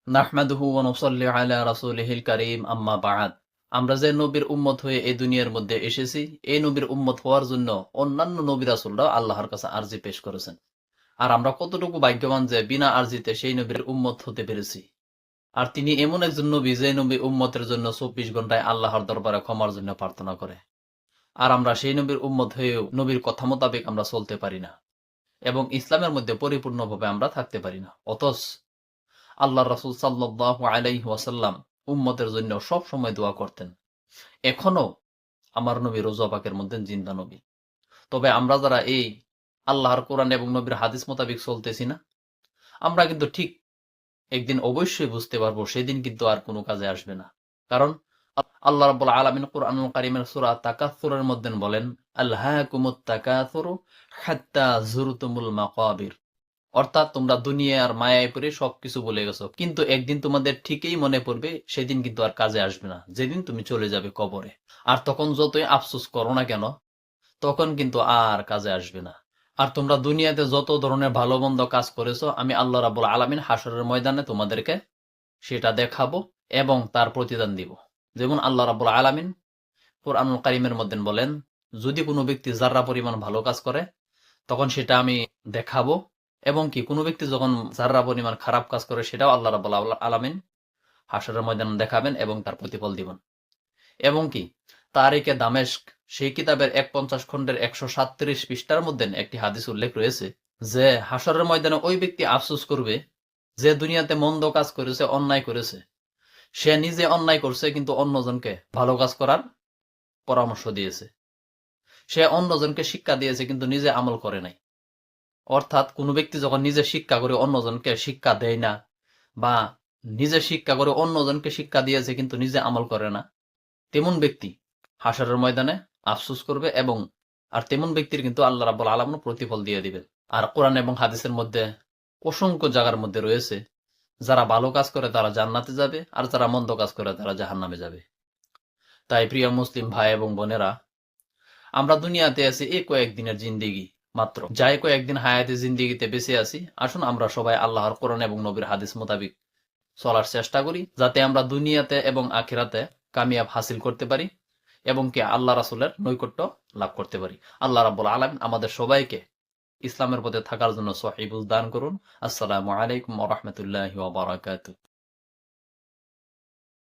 নাহমাদুহু ওয়া নুসাল্লি আলা রাসূলিহিল কারীম আম্মা বা'দ। আমরা যে নবীর উম্মত হয়ে এই দুনিয়ার মধ্যে এসেছি, এই নবীর উম্মত হওয়ার জন্য অন্যান্য নবী রাসূলরাও আল্লাহর কাছে আরজি পেশ করেছেন। আর আমরা কতটুকু ভাগ্যবান যে বিনা আরজিতে সেই নবীর উম্মত হতে পেরেছি। আর তিনি এমন একজন নবী যে নবী উম্মতের জন্য ২৪ ঘন্টায় আল্লাহর দরবারে ক্ষমার জন্য প্রার্থনা করে। আর আমরা সেই নবীর উম্মত হয়েও নবীর কথা মোতাবেক আমরা চলতে পারি না এবং ইসলামের মধ্যে পরিপূর্ণভাবে আমরা থাকতে পারি না। অথচ আল্লাহ রাসূল সাল্লাল্লাহু আলাইহি ওয়াসাল্লাম উম্মতের জন্য সব সময় দোয়া করতেন। এখনো আমার নবী রোজা পাকের মধ্যে জিন্দা নবী। তবে আমরা যারা এই আল্লাহর কোরআন এবং নবীর হাদিস মোতাবেক চলতেছি না, আমরা কিন্তু ঠিক একদিন অবশ্যই বুঝতে পারবো সেদিন কিন্তু আর কোনো কাজে আসবে না। কারণ আল্লাহ রাব্বুল আলামিন কুরআনুল কারীমের সূরা তাকাসসুরের মধ্যে বলেন, আলহাকুমুত তাকাসুরু হাত্তা যুরতুমুল মাকাবির। অর্থাৎ তোমরা দুনিয়ার মায়ায় পড়ে সবকিছু বলে গেছো, কিন্তু একদিন তোমাদের ঠিকই মনে পড়বে, সেদিন কিন্তু আর কাজে আসবে না, যেদিন তুমি চলে যাবে কবরে। আর তখন যতই আফসোস করো না কেন, তখন কিন্তু আর কাজে আসবে না। আর তোমরা দুনিয়াতে যত ধরনের ভালো মন্দ কাজ করেছো, আমি আল্লাহ রাব্বুল আলামিন হাসরের ময়দানে তোমাদেরকে সেটা দেখাবো এবং তার প্রতিদান দিব। যেমন আল্লাহ রাব্বুল আলামিন কুরআনুল কারীমের মধ্যে বলেন, যদি কোনো ব্যক্তি যাররা পরিমাণ ভালো কাজ করে, তখন সেটা আমি দেখাবো, এবং কি কোনো ব্যক্তি যখন যাররা পরিমাণ খারাপ কাজ করে, সেটাও আল্লাহ রাব্বুল আলামিন হাসরের ময়দানে দেখাবেন এবং তার প্রতিফল দিবেন। এবং কি তারিকে দামেস্ক সেই কিতাবের ১৫০ খণ্ডের ১৩৭ পৃষ্ঠার মধ্যে একটি হাদিস উল্লেখ রয়েছে যে হাসরের ময়দানে ওই ব্যক্তি আফসোস করবে যে দুনিয়াতে মন্দ কাজ করেছে, অন্যায় করেছে। সে নিজে অন্যায় করছে কিন্তু অন্যজনকে ভালো কাজ করার পরামর্শ দিয়েছে। সে অন্যজনকে শিক্ষা দিয়েছে কিন্তু নিজে আমল করে নাই। অর্থাৎ কোনো ব্যক্তি যখন নিজে শিক্ষা করে অন্যজনকে শিক্ষা দেয় না, বা নিজে শিক্ষা করে অন্যজনকে শিক্ষা দিয়েছে কিন্তু নিজে আমল করে না, তেমন ব্যক্তি হাসরের ময়দানে আফসোস করবে, এবং আর তেমন ব্যক্তির কিন্তু আল্লাহ রাব্বুল আলামিন প্রতিফল দিয়ে দিবেন। আর কোরআন এবং হাদিসের মধ্যে অসংখ্য জায়গার মধ্যে রয়েছে, যারা ভালো কাজ করে তারা জান্নাতে যাবে, আর যারা মন্দ কাজ করে তারা জাহান্নামে যাবে। তাই প্রিয় মুসলিম ভাই এবং বোনেরা, আমরা দুনিয়াতে আছি এই কয়েকদিনের জিন্দেগি মাত্র, যাই কয়েকদিন হায়াতে জিন্দেগিতে বেঁচে আছি, আসুন আমরা সবাই আল্লাহর কোরআন এবং নবীর হাদিস মোতাবেক চলার চেষ্টা করি, যাতে আমরা দুনিয়াতে এবং আখিরাতে কামিয়াব হাসিল করতে পারি এবং কি আল্লাহ রাসূলের নৈকট্য লাভ করতে পারি। আল্লাহ রাব্বুল আলামিন আমাদের সবাইকে ইসলামের পথে থাকার জন্য সহিহ বুঝ দান করুন। আসসালামু আলাইকুম ওয়া রাহমাতুল্লাহি ওয়া বারাকাতুহু।